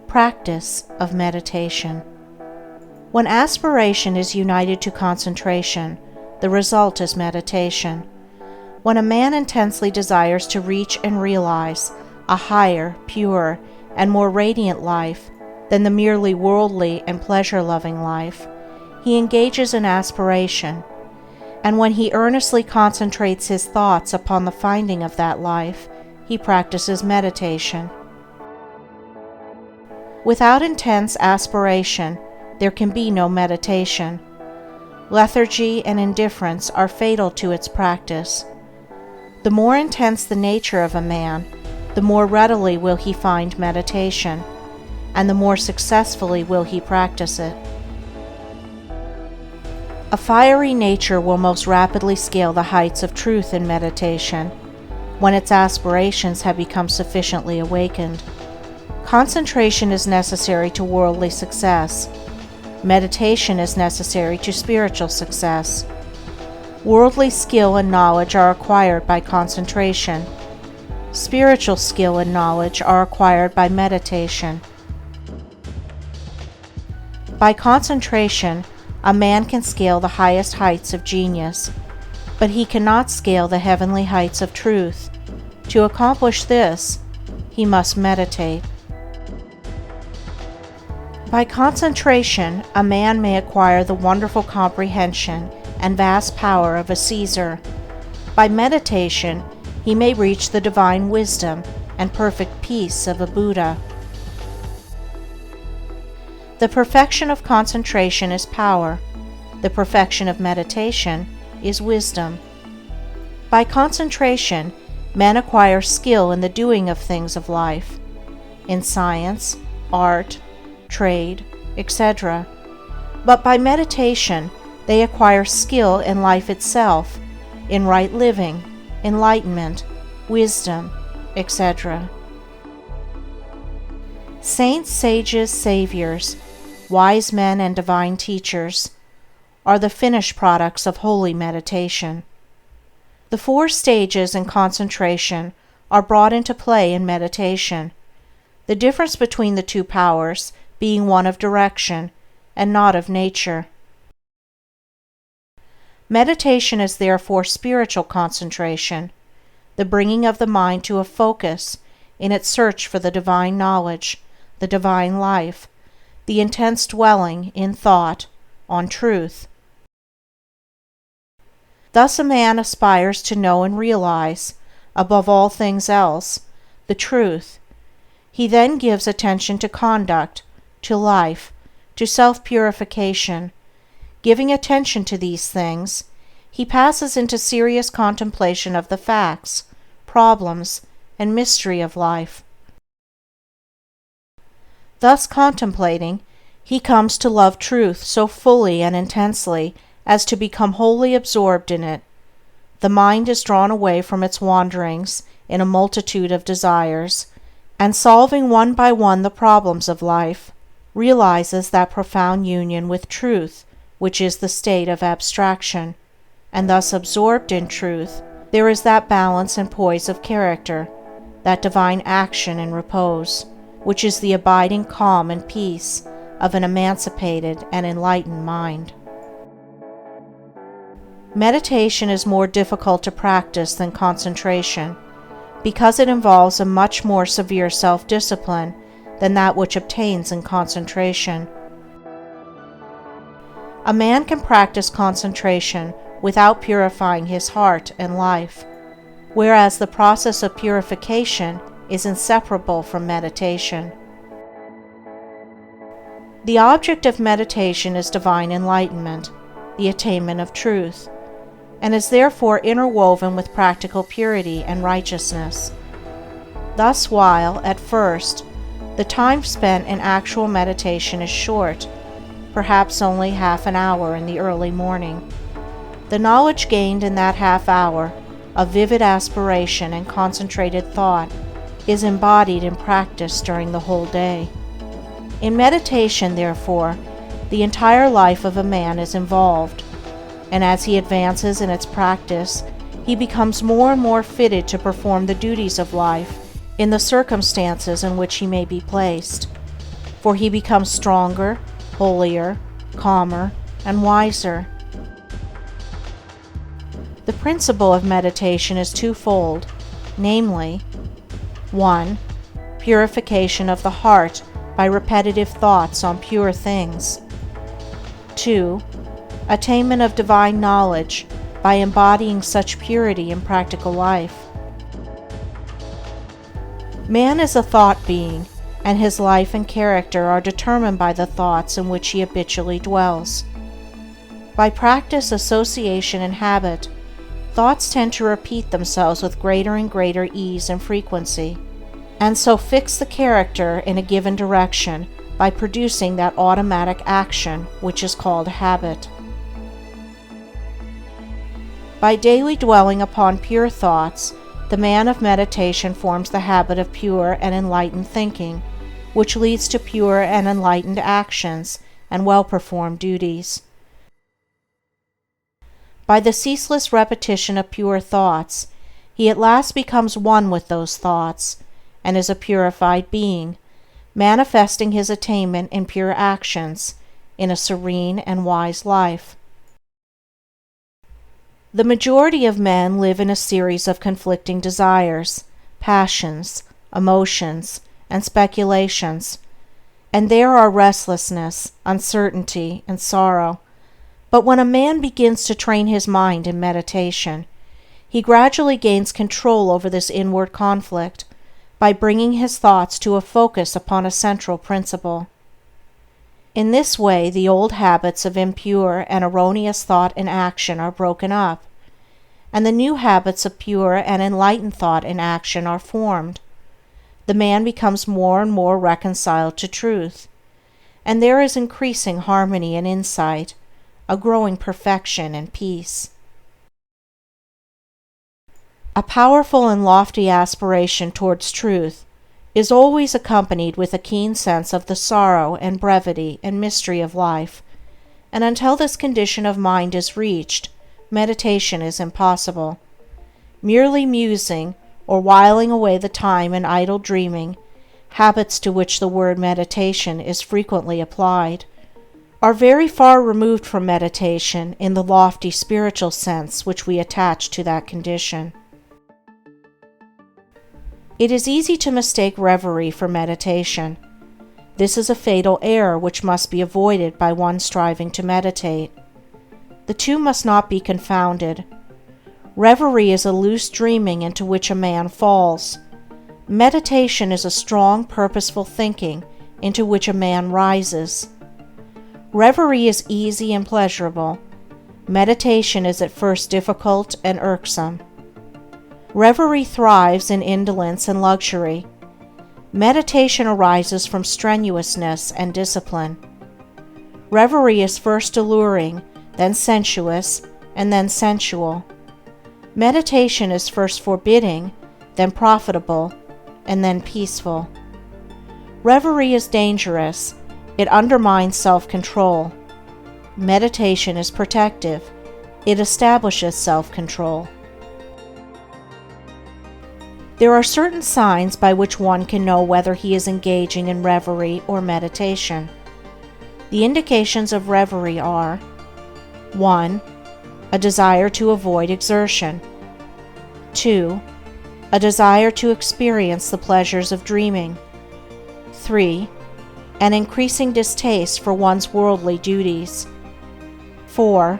Practice of meditation. When aspiration is united to concentration, the result is meditation. When a man intensely desires to reach and realize a higher, purer, and more radiant life than the merely worldly and pleasure-loving life, he engages in aspiration, and when he earnestly concentrates his thoughts upon the finding of that life, he practices meditation. Without intense aspiration, there can be no meditation. Lethargy and indifference are fatal to its practice. The more intense the nature of a man, the more readily will he find meditation, and the more successfully will he practice it. A fiery nature will most rapidly scale the heights of truth in meditation, when its aspirations have become sufficiently awakened. Concentration is necessary to worldly success. Meditation is necessary to spiritual success. Worldly skill and knowledge are acquired by concentration. Spiritual skill and knowledge are acquired by meditation. By concentration, a man can scale the highest heights of genius, but he cannot scale the heavenly heights of truth. To accomplish this, he must meditate. By concentration, a man may acquire the wonderful comprehension and vast power of a Caesar. By meditation, he may reach the divine wisdom and perfect peace of a Buddha. The perfection of concentration is power. The perfection of meditation is wisdom. By concentration, men acquire skill in the doing of things of life, in science, art, trade, etc. But by meditation, they acquire skill in life itself, in right living, enlightenment, wisdom, etc. Saints, sages, saviors, wise men, and divine teachers are the finished products of holy meditation. The 4 stages in concentration are brought into play in meditation, the difference between the 2 powers being one of direction and not of nature. Meditation is therefore spiritual concentration, the bringing of the mind to a focus in its search for the divine knowledge, the divine life, the intense dwelling in thought on truth. Thus a man aspires to know and realize, above all things else, the truth. He then gives attention to conduct, to life, to self-purification. Giving attention to these things, he passes into serious contemplation of the facts, problems, and mystery of life. Thus contemplating, he comes to love truth so fully and intensely as to become wholly absorbed in it. The mind is drawn away from its wanderings in a multitude of desires, and solving one by one the problems of life, realizes that profound union with truth which is the state of abstraction, and thus absorbed in truth, there is that balance and poise of character, that divine action and repose, which is the abiding calm and peace of an emancipated and enlightened mind. Meditation is more difficult to practice than concentration, because it involves a much more severe self-discipline than that which obtains in concentration. A man can practice concentration without purifying his heart and life, whereas the process of purification is inseparable from meditation. The object of meditation is divine enlightenment, the attainment of truth, and is therefore interwoven with practical purity and righteousness. Thus, while, at first, the time spent in actual meditation is short, perhaps only half an hour in the early morning, the knowledge gained in that half hour of vivid aspiration and concentrated thought is embodied in practice during the whole day. In meditation, therefore, the entire life of a man is involved, and as he advances in its practice, he becomes more and more fitted to perform the duties of life in the circumstances in which he may be placed. for he becomes stronger, holier, calmer, and wiser. The principle of meditation is twofold, namely, 1. Purification of the heart by repetitive thoughts on pure things. 2. Attainment of divine knowledge by embodying such purity in practical life. Man is a thought being, and his life and character are determined by the thoughts in which he habitually dwells. By practice, association, and habit, thoughts tend to repeat themselves with greater and greater ease and frequency, and so fix the character in a given direction by producing that automatic action which is called habit. By daily dwelling upon pure thoughts, the man of meditation forms the habit of pure and enlightened thinking, which leads to pure and enlightened actions and well-performed duties. By the ceaseless repetition of pure thoughts, he at last becomes one with those thoughts, and is a purified being, manifesting his attainment in pure actions, in a serene and wise life. The majority of men live in a series of conflicting desires, passions, emotions, and speculations, and there are restlessness, uncertainty, and sorrow. But when a man begins to train his mind in meditation, he gradually gains control over this inward conflict by bringing his thoughts to a focus upon a central principle. In this way, the old habits of impure and erroneous thought and action are broken up, and the new habits of pure and enlightened thought and action are formed. The man becomes more and more reconciled to truth, and there is increasing harmony and insight, a growing perfection and peace. A powerful and lofty aspiration towards truth is always accompanied with a keen sense of the sorrow and brevity and mystery of life, and until this condition of mind is reached, meditation is impossible. Merely musing, or whiling away the time in idle dreaming, habits to which the word meditation is frequently applied, are very far removed from meditation in the lofty spiritual sense which we attach to that condition. It is easy to mistake reverie for meditation. This is a fatal error which must be avoided by one striving to meditate. The two must not be confounded. Reverie is a loose dreaming into which a man falls. Meditation is a strong, purposeful thinking into which a man rises. Reverie is easy and pleasurable. Meditation is at first difficult and irksome. Reverie thrives in indolence and luxury. Meditation arises from strenuousness and discipline. Reverie is first alluring, then sensuous, and then sensual. Meditation is first forbidding, then profitable, and then peaceful. Reverie is dangerous. It undermines self-control. Meditation is protective. It establishes self-control. There are certain signs by which one can know whether he is engaging in reverie or meditation. The indications of reverie are: 1. A desire to avoid exertion. 2. A desire to experience the pleasures of dreaming. 3. An increasing distaste for one's worldly duties. 4.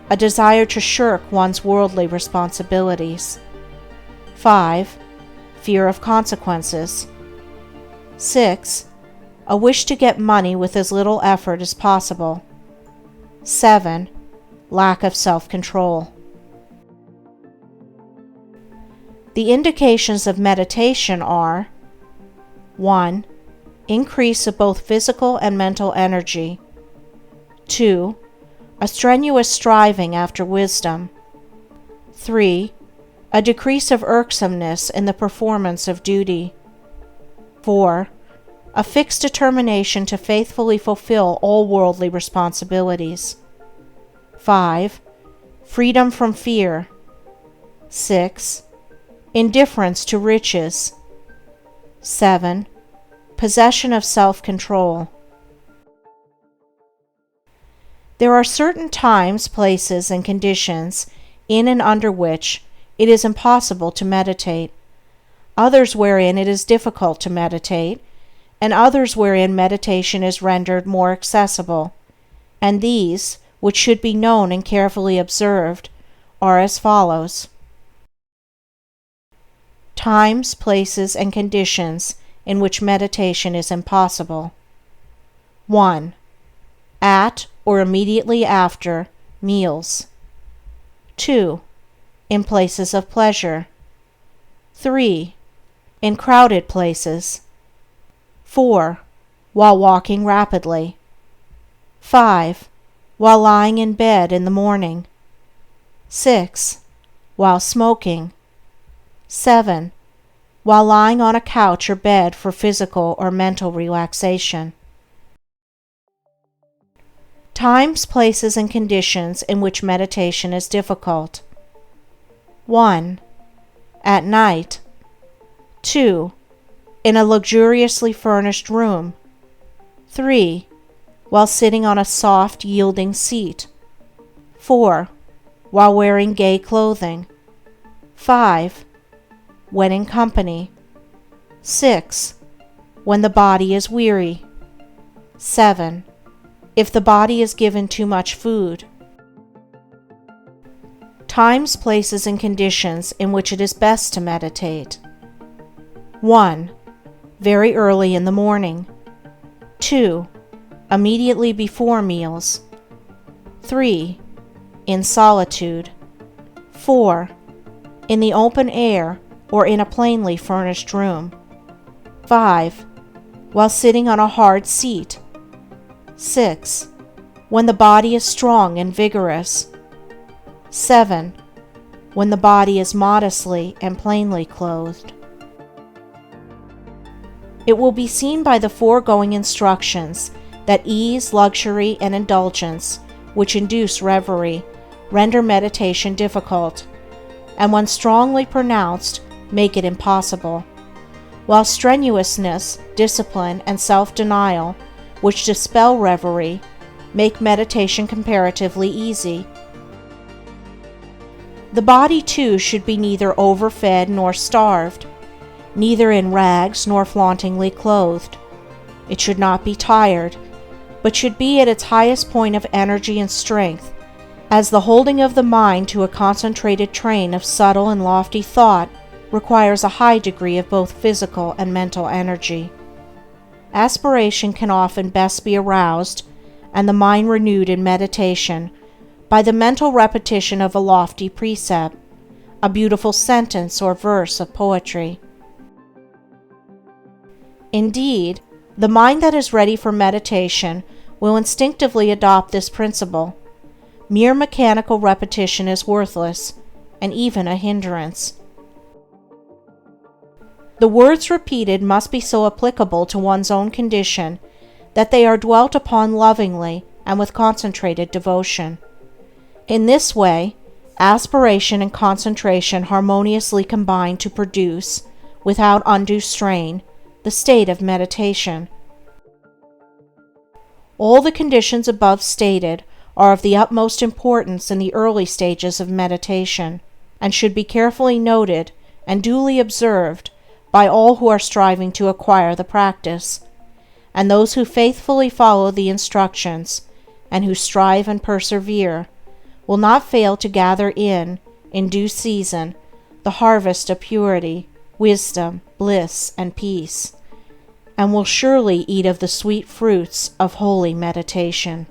A desire to shirk one's worldly responsibilities. 5. Fear of consequences. 6. A wish to get money with as little effort as possible. 7. Lack of self-control. The indications of meditation are: 1. Increase of both physical and mental energy. 2. A strenuous striving after wisdom. 3. A decrease of irksomeness in the performance of duty. 4. A fixed determination to faithfully fulfill all worldly responsibilities. 5. Freedom from fear. 6. Indifference to riches. 7. Possession of self-control. There are certain times, places, and conditions in and under which it is impossible to meditate, others wherein it is difficult to meditate, and others wherein meditation is rendered more accessible, and these, which should be known and carefully observed, are as follows. Times, places, and conditions in which meditation is impossible. 1. At or immediately after meals. 2. In places of pleasure. 3. In crowded places. 4. While walking rapidly. 5. While lying in bed in the morning. 6. While smoking. 7. While lying on a couch or bed for physical or mental relaxation. Times, places, and conditions in which meditation is difficult. 1. At night. 2. In a luxuriously furnished room. 3. While sitting on a soft, yielding seat. 4. While wearing gay clothing. 5. When in company. 6. When the body is weary. 7. If the body is given too much food. Times, places, and conditions in which it is best to meditate. 1. Very early in the morning. 2. Immediately before meals. 3. In solitude. 4. In the open air or in a plainly furnished room. 5. While sitting on a hard seat. 6. When the body is strong and vigorous. 7. When the body is modestly and plainly clothed. It will be seen by the foregoing instructions that ease, luxury, and indulgence, which induce reverie, render meditation difficult, and when strongly pronounced, make it impossible, while strenuousness, discipline, and self-denial, which dispel reverie, make meditation comparatively easy. The body, too, should be neither overfed nor starved, neither in rags nor flauntingly clothed. It should not be tired, but should be at its highest point of energy and strength, as the holding of the mind to a concentrated train of subtle and lofty thought requires a high degree of both physical and mental energy. Aspiration can often best be aroused, and the mind renewed in meditation, by the mental repetition of a lofty precept, a beautiful sentence or verse of poetry. Indeed, the mind that is ready for meditation will instinctively adopt this principle. Mere mechanical repetition is worthless, and even a hindrance. The words repeated must be so applicable to one's own condition that they are dwelt upon lovingly and with concentrated devotion. In this way, aspiration and concentration harmoniously combine to produce, without undue strain, the state of meditation. All the conditions above stated are of the utmost importance in the early stages of meditation, and should be carefully noted and duly observed by all who are striving to acquire the practice, and those who faithfully follow the instructions, and who strive and persevere, will not fail to gather in due season, the harvest of purity, wisdom, bliss, and peace, and will surely eat of the sweet fruits of holy meditation.